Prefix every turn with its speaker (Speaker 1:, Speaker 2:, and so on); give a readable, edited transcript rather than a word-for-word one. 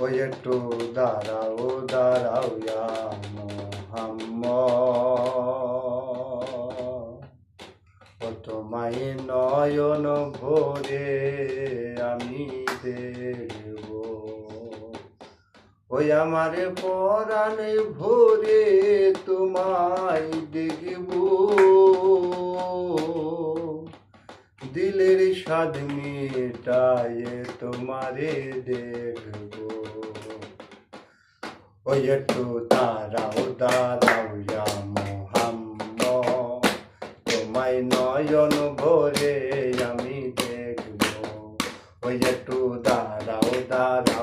Speaker 1: ওই একটু দাঁড়াও দাঁড়াও ইয়া মুহাম্মদ, ও তোমায় নয়ন ভরে আমি দেখব, ওই আমার পরাণে ভরে তোমায় দেখব, দিলের স্বাদ মেটায় তোমারে দেখব, ওই একটু দাঁড়াও দাঁড়াও ইয়া মুহাম্মদ, তোমায় নয়ন ভরে আমি দেখব, ওই একটু দাঁড়াও দাঁড়াও